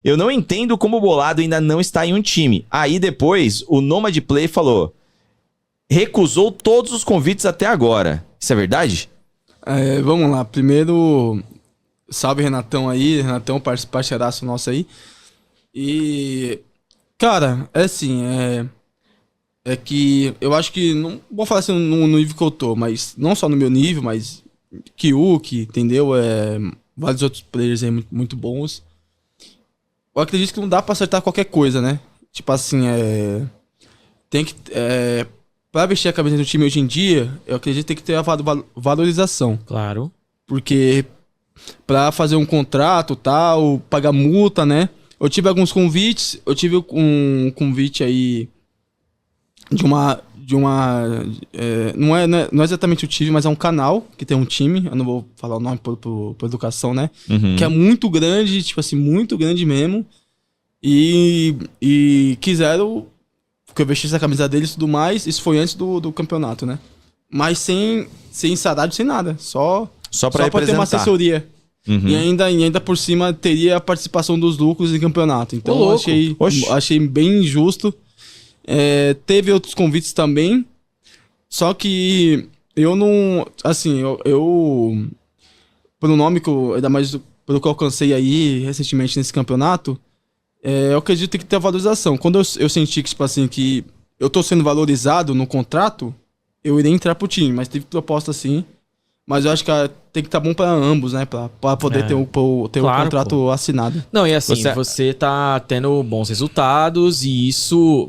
Eu não entendo como o Bolado ainda não está em um time. Aí depois, o Nomad Play falou... Recusou todos os convites até agora. Isso é verdade? Vamos lá. Primeiro, salve Renatão aí. Renatão, parceiraço nosso aí. E... Cara, é assim, é que eu acho que, não vou falar assim no nível que eu tô, mas não só no meu nível, mas Kyuki, entendeu? Vários outros players aí muito bons. Eu acredito que não dá pra acertar qualquer coisa, né? Tipo assim, tem que... Pra vestir a camisa do time hoje em dia, eu acredito que tem que ter a valorização. Claro. Porque pra fazer um contrato tal, pagar multa, né? Eu tive alguns convites, eu tive um convite aí não é exatamente o time, mas é um canal que tem um time, eu não vou falar o nome por educação, né? Uhum. Que é muito grande, tipo assim, muito grande mesmo. E quiseram que eu vestisse a camisa deles e tudo mais. Isso foi antes do campeonato, né? Mas sem salário, sem nada. Só pra ter uma assessoria. Uhum. E ainda por cima teria a participação dos lucros em campeonaão. Então eu achei bem injusto. Teve outros convites também. Só que eu não... Assim, eu pelo nome que eu... Ainda mais pelo que eu alcancei aí recentemente nesse campeonato... eu acredito que tem que ter valorização. Quando eu senti que, tipo assim, que eu tô sendo valorizado no contrato, eu irei entrar pro time. Mas teve proposta assim. Mas eu acho que tem que estar bom pra ambos, né? Pra poder ter um contrato assinado. Não, e assim, você tá tendo bons resultados e isso...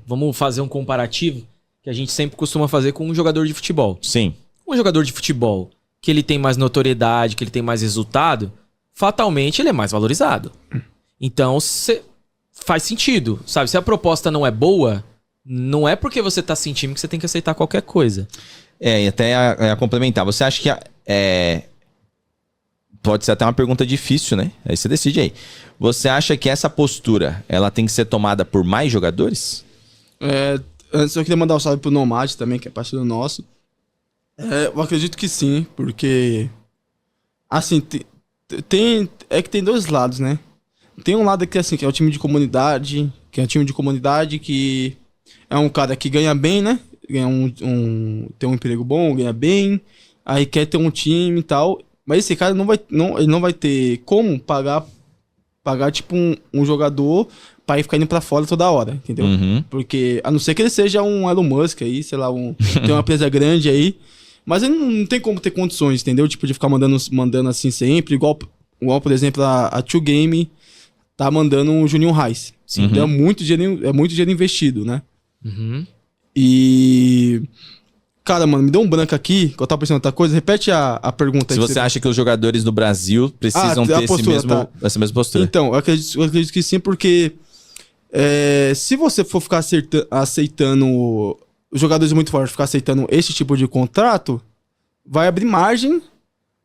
Vamos fazer um comparativo que a gente sempre costuma fazer com um jogador de futebol. Sim. Um jogador de futebol que ele tem mais notoriedade, que ele tem mais resultado, fatalmente ele é mais valorizado. Então, faz sentido, sabe? Se a proposta não é boa, não é porque você tá sem time que você tem que aceitar qualquer coisa. E até a complementar. Você acha que... Pode ser até uma pergunta difícil, né? Aí você decide aí. Você acha que essa postura, ela tem que ser tomada por mais jogadores? Antes eu queria mandar um salve pro Nomad também, que é parceiro nosso. Eu acredito que sim, porque... Assim, tem dois lados, né? Tem um lado que, assim, que é o time de comunidade, que é um cara que ganha bem, né? Tem um emprego bom, ganha bem, aí quer ter um time e tal. Mas esse cara ele não vai ter como pagar tipo, um jogador pra ir ficar indo pra fora toda hora, entendeu? Uhum. Porque, a não ser que ele seja um Elon Musk aí, sei lá, tem uma empresa grande aí, mas ele não tem como ter condições, entendeu? Tipo, de ficar mandando assim sempre, igual por exemplo, a 2Game tá mandando um Juninho Reis. Sim. Então é muito dinheiro investido, né? Uhum. E... Cara, mano, me deu um branco aqui, que eu tava pensando em outra coisa. Repete a pergunta aí. Se você acha que os jogadores do Brasil precisam ter essa mesma postura. Então, eu acredito que sim, porque se você for ficar aceitando... Os jogadores muito fortes ficar aceitando esse tipo de contrato, vai abrir margem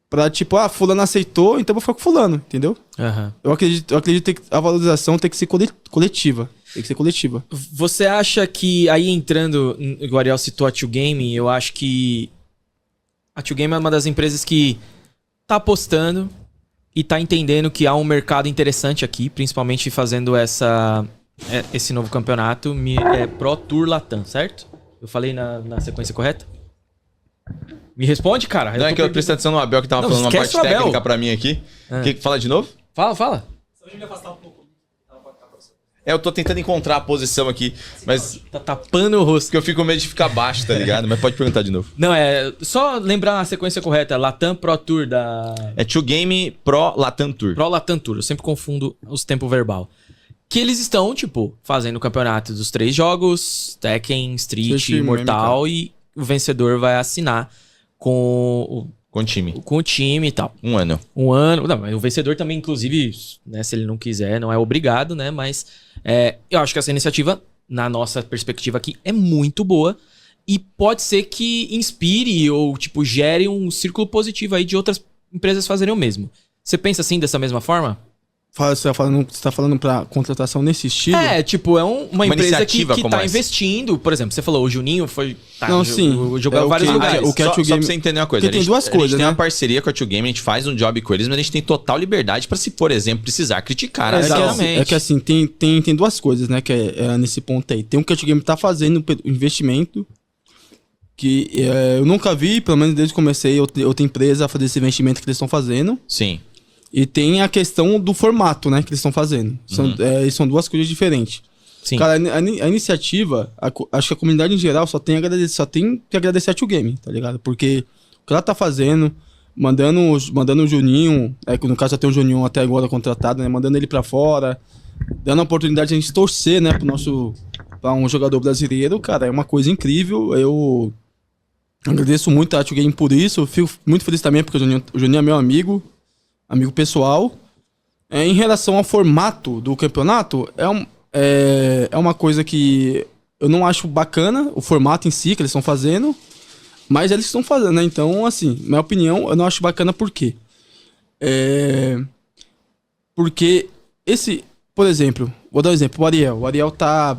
pra, tipo, fulano aceitou, então eu vou ficar com fulano, entendeu? Uhum. Eu acredito que a valorização tem que ser coletiva. Tem que ser coletiva. Você acha que, aí entrando, o Ariel citou a 2Game, eu acho que a 2Game é uma das empresas que tá apostando e tá entendendo que há um mercado interessante aqui, principalmente fazendo esse novo campeonato, Pro Tour Latam, certo? Eu falei na sequência correta? Me responde, cara. Não é que eu prestei atenção no Abel que tava falando uma parte técnica pra mim aqui. Fala de novo? Fala. Só me afastar um pouco. Eu tô tentando encontrar a posição aqui, mas... Tá tapando o rosto. Porque eu fico com medo de ficar baixo, tá ligado? Mas pode perguntar de novo. Não, só lembrar a sequência correta. Latam Pro Tour da... 2Game Pro Latam Tour. Pro Latam Tour. Eu sempre confundo os tempos verbal. Que eles estão, tipo, fazendo o campeonato dos 3 jogos. Tekken, Street, Mortal. E o vencedor vai assinar com o time. Com o time e tal. Um ano. Não, mas o vencedor também, inclusive, né, se ele não quiser, não é obrigado, né? Mas eu acho que essa iniciativa, na nossa perspectiva aqui, é muito boa. E pode ser que inspire ou, tipo, gere um círculo positivo aí de outras empresas fazerem o mesmo. Você pensa assim, dessa mesma forma? Você tá falando pra contratação nesse estilo? Tipo, é uma empresa que tá essa. investindo. Por exemplo, você falou, o Juninho foi... Não, sim. Jogou vários lugares. Só pra você entender uma coisa. Porque tem duas coisas, a gente tem né? uma parceria com a 2Game, a gente faz um job com eles, mas a gente tem total liberdade pra, se, por exemplo, precisar criticar. Exatamente. É que assim, tem duas coisas, né? Que é nesse ponto aí. Tem o que a 2Game tá fazendo, investimento, que eu nunca vi, pelo menos desde que comecei, outra empresa a fazer esse investimento que eles estão fazendo. Sim. E tem a questão do formato, né, que eles estão fazendo. São duas coisas diferentes. Sim. Cara, a iniciativa, acho que a comunidade em geral só tem que agradecer a 2Game, tá ligado? Porque o que ela tá fazendo, mandando o Juninho, no caso até o Juninho até agora contratado, né, mandando ele pra fora, dando a oportunidade de a gente torcer, né, pra um jogador brasileiro, cara, é uma coisa incrível. Eu agradeço muito a 2Game por isso, fico muito feliz também porque o Juninho é meu amigo pessoal. Em relação ao formato do campeonato, é uma coisa que eu não acho bacana, o formato em si que eles estão fazendo, mas eles estão fazendo, né? Então, assim, minha opinião, eu não acho bacana por quê? Porque por exemplo, vou dar um exemplo, o Ariel tá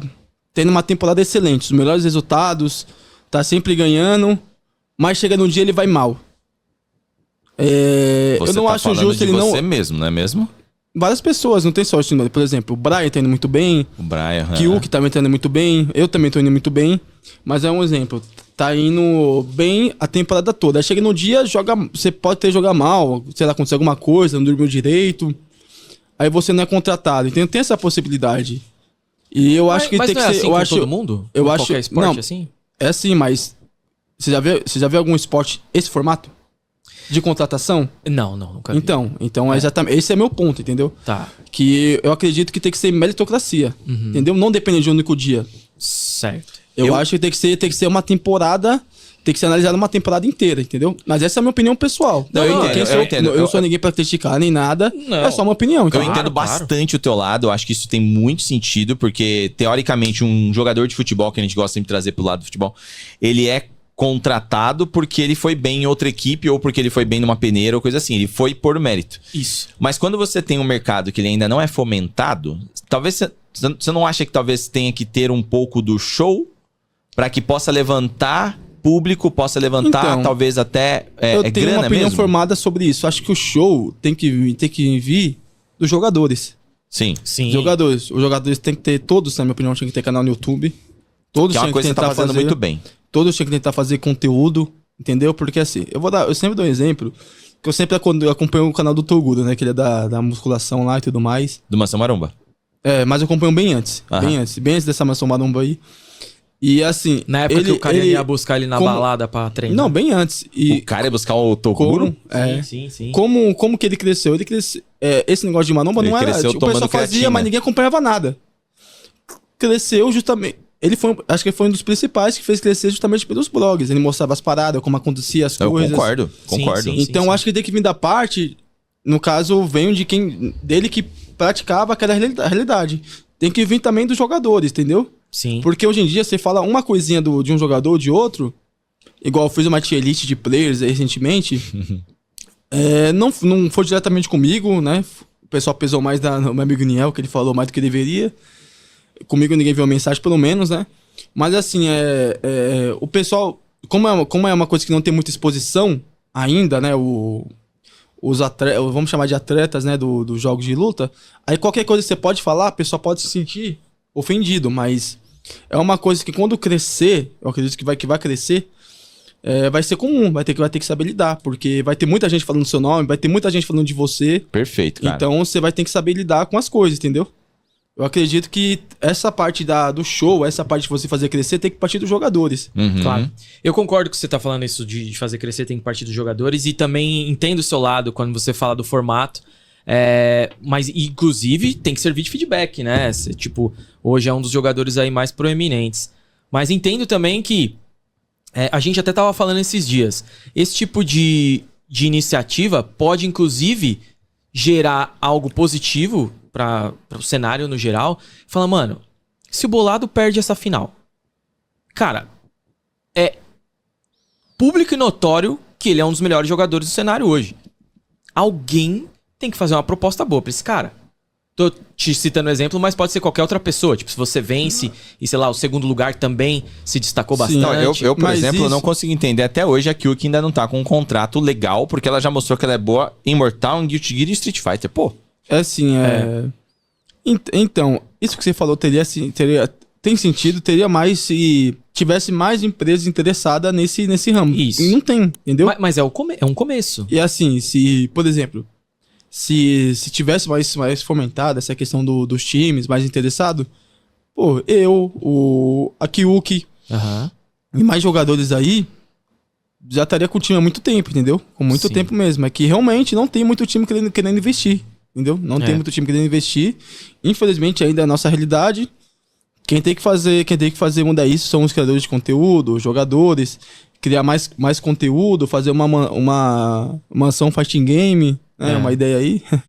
tendo uma temporada excelente, os melhores resultados, tá sempre ganhando, mas chega num dia ele vai mal. Você eu não tá acho justo ele não... Você mesmo, não é mesmo? Várias pessoas, não tem só isso. Por exemplo, o Brian tá indo muito bem. O Brian, Kyuki também tá indo muito bem. Eu também tô indo muito bem. Mas é um exemplo. Tá indo bem a temporada toda. Aí chega no dia, você pode jogar mal. Sei lá, acontecer alguma coisa, não dormiu direito. Aí você não é contratado. Então tem essa possibilidade. E eu acho que tem que ser... Assim eu acho todo mundo? Eu com acho qualquer esporte não, assim? É assim, mas... Você já viu algum esporte esse formato? De contratação? Não, nunca vi. Então exatamente. Esse é meu ponto, entendeu? Tá. Que eu acredito que tem que ser meritocracia. Entendeu? Não depende de um único dia. Certo. Eu acho que tem que ser uma temporada. Tem que ser analisada uma temporada inteira, entendeu? Mas essa é a minha opinião pessoal. Eu entendo. Eu não sou ninguém pra criticar nem nada. Não. É só uma opinião. Eu entendo bastante o teu lado. Eu acho que isso tem muito sentido. Porque, teoricamente, um jogador de futebol, que a gente gosta de trazer pro lado do futebol, ele é contratado porque ele foi bem em outra equipe ou porque ele foi bem numa peneira ou coisa assim. Ele foi por mérito. Isso. Mas quando você tem um mercado que ele ainda não é fomentado, talvez você não acha que talvez tenha que ter um pouco do show para que possa levantar público, possa levantar talvez até eu tenho grana uma opinião mesmo? formada sobre isso. Acho que o show tem que vir dos jogadores. Sim. Os jogadores têm que ter, todos, na minha opinião, tem que ter canal no YouTube. Todos que é uma têm coisa que que você tá fazendo muito bem. Todos tinham que tentar fazer conteúdo, entendeu? Porque assim, eu sempre dou um exemplo, que eu sempre acompanho o canal do Toguro, né? Que ele é da musculação lá e tudo mais. Do Mansão Maromba. Mas eu acompanho bem antes. Bem antes dessa Mansão Maromba aí. E assim... Na época que o cara ia buscar ele na balada pra treinar. Não, bem antes. E o cara ia buscar o Toguro? Sim. Como que ele cresceu? Esse negócio de Maromba não era... Tipo, o pessoal fazia, mas ninguém acompanhava nada. Cresceu justamente... Acho que ele foi um dos principais que fez crescer justamente pelos blogs. Ele mostrava as paradas, como acontecia as coisas. Eu concordo. Então acho que tem que vir da parte, no caso, veio dele que praticava aquela realidade. Tem que vir também dos jogadores, entendeu? Sim. Porque hoje em dia você fala uma coisinha de um jogador ou de outro, igual eu fiz uma tier list de players aí recentemente, não foi diretamente comigo, né? O pessoal pesou mais no meu amigo Niel, que ele falou mais do que deveria. Comigo ninguém viu a mensagem, pelo menos, né? Mas assim, o pessoal... Como é uma coisa que não tem muita exposição ainda, né? Os atletas, vamos chamar de atletas, né? Dos jogos de luta. Aí qualquer coisa que você pode falar, a pessoa pode se sentir ofendido. Mas é uma coisa que quando crescer, eu acredito que vai crescer, vai ser comum. Vai ter que saber lidar. Porque vai ter muita gente falando seu nome, vai ter muita gente falando de você. Perfeito, cara. Então você vai ter que saber lidar com as coisas, entendeu? Eu acredito que essa parte do show, essa parte de você fazer crescer, tem que partir dos jogadores. Claro. Eu concordo que você tá falando isso de fazer crescer, tem que partir dos jogadores. E também entendo o seu lado quando você fala do formato. Mas, inclusive, tem que servir de feedback, né? Hoje é um dos jogadores aí mais proeminentes. Mas entendo também que a gente até tava falando esses dias. Esse tipo de iniciativa pode, inclusive, gerar algo positivo para o cenário no geral. Fala, mano, se o Bolado perde essa final, cara, é público e notório que ele é um dos melhores jogadores do cenário hoje. Alguém tem que fazer uma proposta boa pra esse cara. Tô te citando um exemplo, mas pode ser qualquer outra pessoa. Tipo, se você vence e, sei lá, o segundo lugar também se destacou bastante. Não, eu por exemplo, isso... eu não consigo entender até hoje a Kyuki ainda não tá com um contrato legal, porque ela já mostrou que ela é boa em Mortal, em Guilty Gear e Street Fighter. Pô. É assim, Então, isso que você falou tem sentido, teria mais se tivesse mais empresas interessadas nesse ramo. Isso. E não tem, entendeu? Mas é um começo. E assim, se, por exemplo, se tivesse mais fomentada essa questão dos times, mais interessado, pô, a Kyuki e mais jogadores aí, já estaria com o time há muito tempo, entendeu? Com muito tempo mesmo. É que realmente não tem muito time querendo investir, entendeu? Não tem muito time querendo investir. Infelizmente, ainda é a nossa realidade. Quem tem que fazer mudar isso são os criadores de conteúdo, os jogadores, criar mais conteúdo, fazer uma mansão fighting game, né? Uma ideia aí.